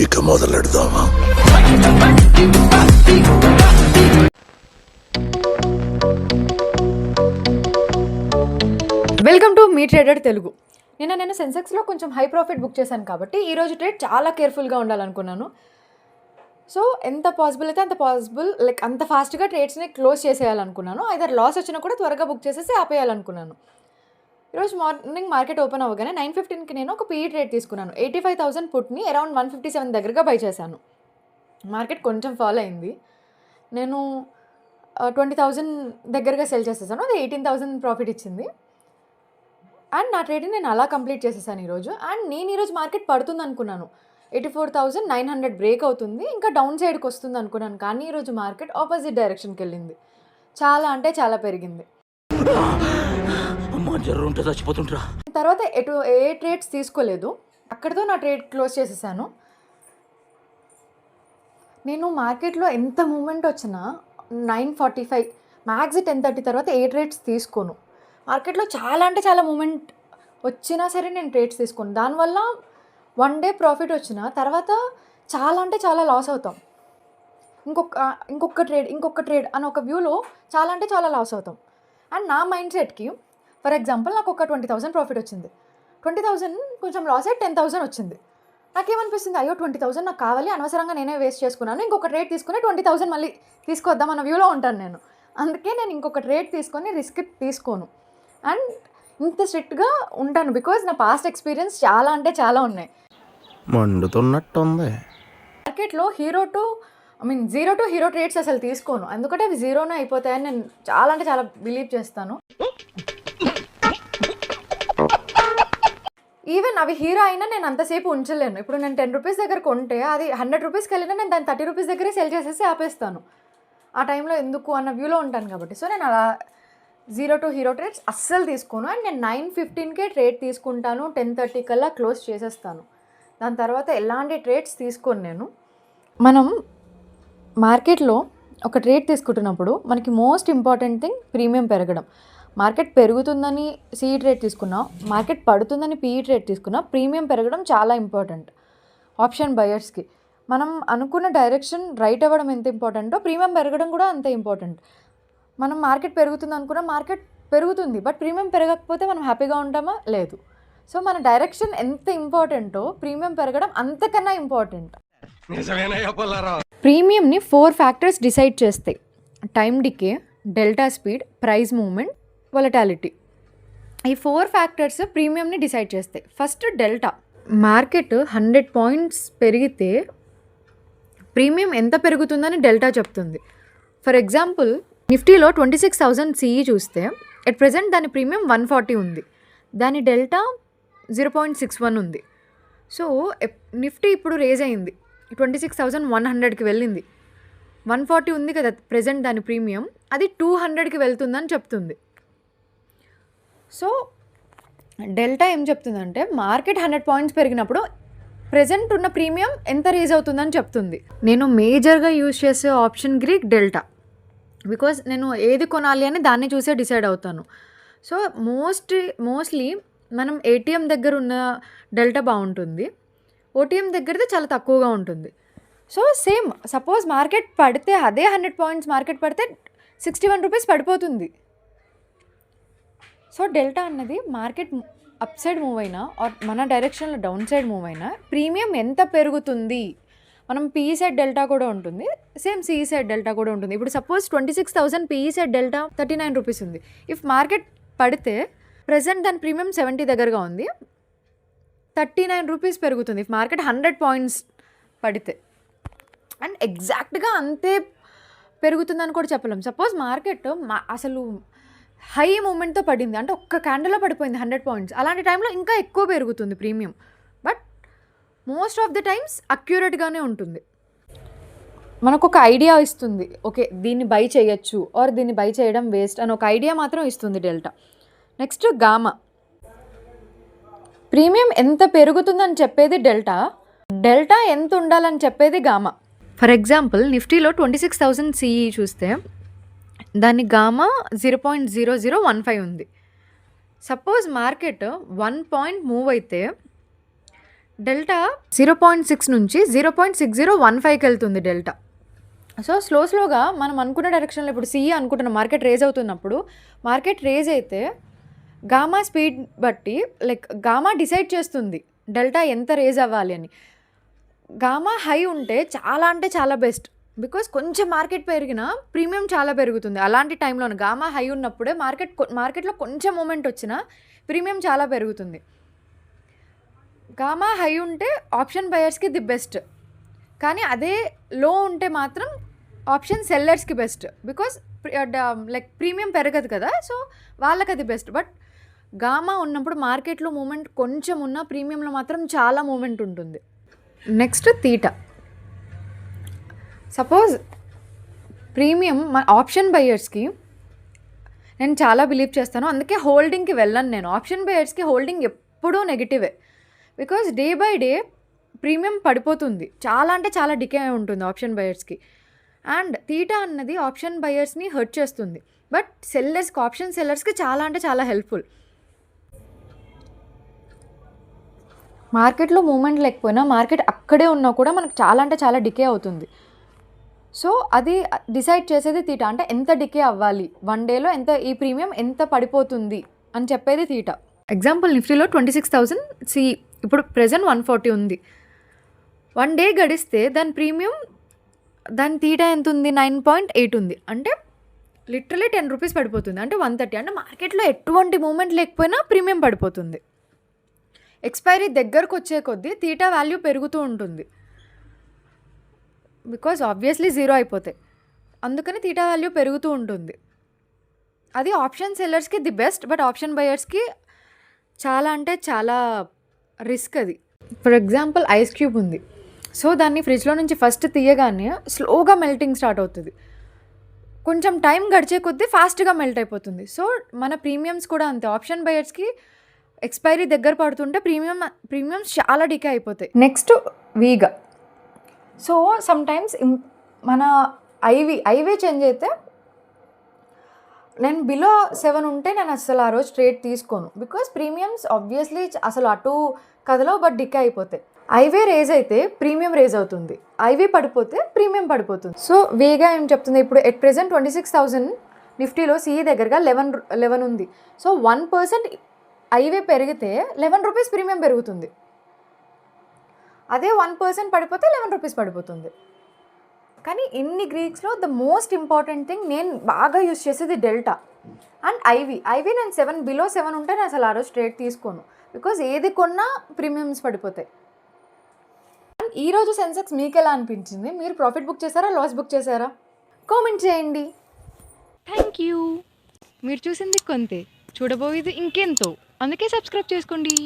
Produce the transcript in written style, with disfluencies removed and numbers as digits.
ఇక మొదలెడదామా? Welcome to మీ ట్రేడర్ తెలుగు. నేను సెన్సెక్స్లో కొంచెం హై ప్రాఫిట్ బుక్ చేశాను కాబట్టి ఈరోజు ట్రేడ్ చాలా కేర్ఫుల్గా ఉండాలనుకున్నాను. సో ఎంత పాసిబుల్ అయితే అంత పాసిబుల్, లైక్ అంత ఫాస్ట్గా ట్రేడ్స్ని క్లోజ్ చేసేయాలనుకున్నాను. ఐదర్ లాస్ వచ్చినా కూడా త్వరగా బుక్ చేసేసి ఆపేయాలనుకున్నాను. ఈరోజు మార్నింగ్ మార్కెట్ ఓపెన్ అవ్వగానే 9:15కి నేను ఒక పీఈ ట్రేడ్ తీసుకున్నాను. 85,000 పుట్ని అరౌండ్ 157 దగ్గరగా బై చేశాను. మార్కెట్ కొంచెం ఫాల్ అయింది. నేను 20,000 దగ్గరగా సెల్ చేసేసాను. అది 18,000 ప్రాఫిట్ ఇచ్చింది. అండ్ నా ట్రేడ్ని నేను అలా కంప్లీట్ చేసేసాను ఈరోజు. అండ్ నేను ఈరోజు మార్కెట్ పడుతుంది అనుకున్నాను, 84,900 బ్రేక్ అవుతుంది, ఇంకా డౌన్ సైడ్కి వస్తుంది అనుకున్నాను. కానీ ఈరోజు మార్కెట్ ఆపోజిట్ డైరెక్షన్కి వెళ్ళింది. చాలా అంటే చాలా పెరిగింది. తర్వాత ఏ ట్రేడ్స్ తీసుకోలేదు, అక్కడితో నా ట్రేడ్ క్లోజ్ చేసేసాను. నేను మార్కెట్లో ఎంత మూమెంట్ వచ్చినా 9:45 మ్యాక్స్ 10:30 తర్వాత ఏ ట్రేడ్స్ తీసుకోను. మార్కెట్లో చాలా అంటే చాలా మూమెంట్ వచ్చినా సరే నేను ట్రేడ్స్ తీసుకోను. దానివల్ల వన్ డే ప్రాఫిట్ వచ్చినా తర్వాత చాలా అంటే చాలా లాస్ అవుతాం. ఇంకొక ట్రేడ్ అని ఒక వ్యూలో చాలా అంటే చాలా లాస్ అవుతాం. అండ్ నా మైండ్ సెట్కి, ఫర్ ఎగ్జాంపుల్, నాకు ఒక 20,000 ప్రాఫిట్ వచ్చింది. 20,000 కొంచెం లాస్ అయ్యి 10,000 వచ్చింది. నాకేమనిపిస్తుంది, అయ్యో 20,000 నాకు కావాలి, అనవసరంగా నేనే వేస్ట్ చేసుకున్నాను, ఇంకొక ట్రేడ్ తీసుకుని 20,000 మళ్ళీ తీసుకొద్దాం అన్న వ్యూలో ఉంటాను నేను. అందుకే నేను ఇంకొక ట్రేడ్ తీసుకొని రిస్క్ తీసుకోను అండ్ ఇంత స్ట్రిక్ట్గా ఉంటాను. బికాజ్ నా పాస్ట్ ఎక్స్పీరియన్స్ చాలా అంటే చాలా ఉన్నాయి. మండుతున్నట్టుంది. మార్కెట్లో జీరో టు హీరో ట్రేడ్స్ అసలు తీసుకోను, ఎందుకంటే అవి జీరోనే అయిపోతాయని నేను చాలా అంటే చాలా బిలీవ్ చేస్తాను. ఈవెన్ అవి హీరో అయినా నేను అంతసేపు ఉంచలేను. ఇప్పుడు నేను 10 రూపీస్ దగ్గర కొంటే అది 100 రూపీస్కి వెళ్ళినా నేను దాన్ని 30 రూపీస్ దగ్గరే సెల్ చేసేసి ఆపేస్తాను. ఆ టైంలో ఎందుకు అన్న వ్యూలో ఉంటాను కాబట్టి. సో నేను అలా జీరో టు హీరో ట్రేడ్స్ అస్సలు తీసుకోను. అండ్ నేను 9:15కే ట్రేడ్ తీసుకుంటాను, 10:30 కల్లా క్లోజ్ చేసేస్తాను. దాని తర్వాత ఎలాంటి ట్రేడ్స్ తీసుకోను నేను. మనం మార్కెట్లో ఒక ట్రేడ్ తీసుకుంటున్నప్పుడు మనకి మోస్ట్ ఇంపార్టెంట్ థింగ్ ప్రీమియం పెరగడం. మార్కెట్ పెరుగుతుందని సిఈ ట్రేడ్ తీసుకున్నా, మార్కెట్ పడుతుందని పీఈ ట్రేడ్ తీసుకున్నా, ప్రీమియం పెరగడం చాలా ఇంపార్టెంట్ ఆప్షన్ బయర్స్కి. మనం అనుకున్న డైరెక్షన్ రైట్ అవ్వడం ఎంత ఇంపార్టెంటో ప్రీమియం పెరగడం కూడా అంతే ఇంపార్టెంట్. మనం మార్కెట్ పెరుగుతుంది అనుకున్నా, మార్కెట్ పెరుగుతుంది, బట్ ప్రీమియం పెరగకపోతే మనం హ్యాపీగా ఉంటామా? లేదు. సో మన డైరెక్షన్ ఎంత ఇంపార్టెంటో ప్రీమియం పెరగడం అంతకన్నా ఇంపార్టెంట్. ప్రీమియంని 4 ఫ్యాక్టర్స్ డిసైడ్ చేస్తాయి: time decay, delta speed, price movement, volatility. ఈ 4 ఫ్యాక్టర్స్ ప్రీమియంని డిసైడ్ చేస్తాయి. First delta. మార్కెట్ 100 పాయింట్స్ పెరిగితే ప్రీమియం ఎంత పెరుగుతుందని డెల్టా చెప్తుంది. ఫర్ ఎగ్జాంపుల్, నిఫ్టీలో 26,000 సిఈ చూస్తే ఎట్ ప్రెజెంట్ దాని ప్రీమియం 140 ఉంది, దాని డెల్టా 0.61 ఉంది. సో నిఫ్టీ ఇప్పుడు రేజ్ అయింది, 26,100కి వెళ్ళింది. 140 ఉంది కదా ప్రెజెంట్ దాని ప్రీమియం, అది 200కి వెళ్తుందని చెప్తుంది. సో డెల్టా ఏం చెప్తుందంటే మార్కెట్ 100 పాయింట్స్ పెరిగినప్పుడు ప్రెజెంట్ ఉన్న ప్రీమియం ఎంత రేజ్ అవుతుందని చెప్తుంది. నేను మేజర్గా యూజ్ చేసే ఆప్షన్ గ్రీక్ డెల్టా, బికాజ్ నేను ఏది కొనాలి అని దాన్ని చూసే డిసైడ్ అవుతాను. సో మోస్ట్లీ మనం ఏటీఎం దగ్గర ఉన్న డెల్టా బాగుంటుంది, ఓటీఎం దగ్గరది చాలా తక్కువగా ఉంటుంది. సో సేమ్, సపోజ్ మార్కెట్ పడితే అదే 100 పాయింట్స్ మార్కెట్ పడితే 61 రూపీస్ పడిపోతుంది. సో డెల్టా అన్నది మార్కెట్ అప్ సైడ్ మూవ్ అయినా ఆర్ మన డైరెక్షన్లో డౌన్ సైడ్ మూవ్ అయినా ప్రీమియం ఎంత పెరుగుతుంది. మనం పీఈ సైడ్ డెల్టా కూడా ఉంటుంది, సేమ్ సిఈ సైడ్ డెల్టా కూడా ఉంటుంది. ఇప్పుడు suppose 26,000 PE side delta 39 rupees ఉంది. ఇఫ్ మార్కెట్ పడితే ప్రెజెంట్ దాని ప్రీమియం 70 దగ్గరగా ఉంది, 39 రూపీస్ పెరుగుతుంది ఇఫ్ మార్కెట్ 100 పాయింట్స్ పడితే. అండ్ ఎగ్జాక్ట్గా అంతే పెరుగుతుందని కూడా చెప్పలేం. సపోజ్ మార్కెట్ అసలు హై మూమెంట్తో పడింది అంటే ఒక్క క్యాండిల్లో పడిపోయింది 100 పాయింట్స్, అలాంటి టైంలో ఇంకా ఎక్కువ పెరుగుతుంది premium. But most of the times అక్యురేట్గానే ఉంటుంది. మనకు ఒక ఐడియా ఇస్తుంది, ఓకే దీన్ని బై చేయొచ్చు ఆర్ దీన్ని బై చేయడం వేస్ట్ అని ఒక ఐడియా మాత్రం ఇస్తుంది డెల్టా. Next gamma. ప్రీమియం ఎంత పెరుగుతుందని చెప్పేది డెల్టా, డెల్టా ఎంత ఉండాలని చెప్పేది గామా. ఫర్ ఎగ్జాంపుల్, నిఫ్టీలో 26,000 సిఈ చూస్తే దాని గామా 0.0015 ఉంది. సపోజ్ మార్కెట్ 1 పాయింట్ మూవ్ అయితే డెల్టా 0.6 నుంచి 0.6015కి వెళ్తుంది డెల్టా. సో స్లోగా మనం అనుకున్న డైరెక్షన్లో ఇప్పుడు సిఈ అనుకుంటున్న మార్కెట్ రేజ్ అవుతున్నప్పుడు, మార్కెట్ రేజ్ అయితే గామా స్పీడ్ బట్టి లైక్ గామా డిసైడ్ చేస్తుంది డెల్టా ఎంత రేజ్ అవ్వాలి అని. గామా హై ఉంటే చాలా అంటే చాలా బెస్ట్, బికాస్ కొంచెం మార్కెట్ పెరిగినా ప్రీమియం చాలా పెరుగుతుంది. అలాంటి టైంలోనే గామా హై ఉన్నప్పుడే మార్కెట్లో కొంచెం మూమెంట్ వచ్చినా ప్రీమియం చాలా పెరుగుతుంది. గామా హై ఉంటే ఆప్షన్ బయర్స్కి ది బెస్ట్, కానీ అదే లో ఉంటే మాత్రం ఆప్షన్ సెల్లర్స్కి బెస్ట్, బికాస్ లైక్ ప్రీమియం పెరగదు కదా, సో వాళ్ళకి అది బెస్ట్. బట్ గామా ఉన్నప్పుడు మార్కెట్లో మూమెంట్ కొంచెం ఉన్న ప్రీమియంలో మాత్రం చాలా మూమెంట్ ఉంటుంది. Next theta. సపోజ్ ప్రీమియం మన ఆప్షన్ బయర్స్కి నేను చాలా బిలీవ్ చేస్తాను, అందుకే హోల్డింగ్కి వెళ్ళను నేను. ఆప్షన్ బయర్స్కి హోల్డింగ్ ఎప్పుడూ నెగిటివే, because day by day premium పడిపోతుంది, చాలా అంటే చాలా డికే ఉంటుంది ఆప్షన్ బయర్స్కి. అండ్ తీటా అన్నది ఆప్షన్ బయర్స్ని హర్ట్ చేస్తుంది, బట్ సెల్లర్స్కి ఆప్షన్ సెల్లర్స్కి చాలా అంటే చాలా హెల్ప్ఫుల్. మార్కెట్లో మూమెంట్ లేకపోయినా మార్కెట్ అక్కడే ఉన్నా కూడా మనకు చాలా అంటే చాలా డికే అవుతుంది. సో అది డిసైడ్ చేసేది తీటా, అంటే ఎంత డికే అవ్వాలి, 1 డేలో ఎంత ఈ ప్రీమియం ఎంత పడిపోతుంది అని చెప్పేది తీటా. ఎగ్జాంపుల్ నిఫ్టీలో 26,000 ఇప్పుడు ప్రెజెంట్ 140 ఉంది. 1 డే గడిస్తే దాని ప్రీమియం దాని తీటా ఎంత ఉంది, 9.8 ఉంది. అంటే లిటరలీ 10 రూపీస్ పడిపోతుంది, అంటే 130. అంటే మార్కెట్లో ఎటువంటి మూమెంట్ లేకపోయినా ప్రీమియం పడిపోతుంది. ఎక్స్పైరీ దగ్గరకు వచ్చే కొద్దీ తీటా వాల్యూ పెరుగుతూ ఉంటుంది, బికాజ్ ఆబ్వియస్లీ 0 అయిపోతాయి, అందుకని తీటా వాల్యూ పెరుగుతూ ఉంటుంది. అది ఆప్షన్ సెల్లర్స్కి ది బెస్ట్, బట్ ఆప్షన్ బయర్స్కి చాలా అంటే చాలా రిస్క్ అది. ఫర్ ఎగ్జాంపుల్ ఐస్ క్యూబ్ ఉంది, సో దాన్ని ఫ్రిడ్జ్లో నుంచి ఫస్ట్ తీయగానే స్లోగా మెల్టింగ్ స్టార్ట్ అవుతుంది, కొంచెం టైం గడిచే కొద్దీ ఫాస్ట్గా మెల్ట్ అయిపోతుంది. సో మన ప్రీమియమ్స్ కూడా అంతే, ఆప్షన్ బయర్స్కి ఎక్స్పైరీ దగ్గర పడుతుంటే ప్రీమియమ్స్ చాలా డికే అయిపోతాయి. నెక్స్ట్ వీగా. సో సమ్టైమ్స్ మన ఐవే చేంజ్ అయితే, నేను బిలో 7 ఉంటే నేను అసలు ఆ రోజు ట్రేడ్ తీసుకోను, బికాస్ ప్రీమియమ్స్ ఆబ్వియస్లీ అసలు అటు కథలో బట్ డికే అయిపోతాయి. ఐవే రేజ్ అయితే ప్రీమియం రేజ్ అవుతుంది, ఐవే పడిపోతే ప్రీమియం పడిపోతుంది. సో వేగా ఏం చెప్తుంది, ఇప్పుడు ఎట్ ప్రెజెంట్ 26,000 నిఫ్టీలో సిఈ దగ్గరగా 11 ఉంది. సో 1% ఐవే పెరిగితే 11 రూపీస్ ప్రీమియం పెరుగుతుంది, అదే 1% పడిపోతే 11 రూపీస్ పడిపోతుంది. కానీ ఇన్ని గ్రీక్స్లో ద మోస్ట్ ఇంపార్టెంట్ థింగ్ నేను బాగా యూస్ చేసేది డెల్టా అండ్ ఐవీ నేను 7 బిలో 7 ఉంటే నేను అసలు ఆ రోజు ట్రేడ్ తీసుకోను, బికాజ్ ఏది కొన్నా ప్రీమియమ్స్ పడిపోతాయి. అండ్ ఈరోజు సెన్సెక్స్ మీకు ఎలా అనిపించింది, మీరు ప్రాఫిట్ బుక్ చేశారా, లాస్ బుక్ చేశారా, కామెంట్ చేయండి. Thank you. మీరు చూసింది కొంతే, చూడబోయేది ఇంకెంతో, అందుకే సబ్స్క్రైబ్ చేసుకోండి.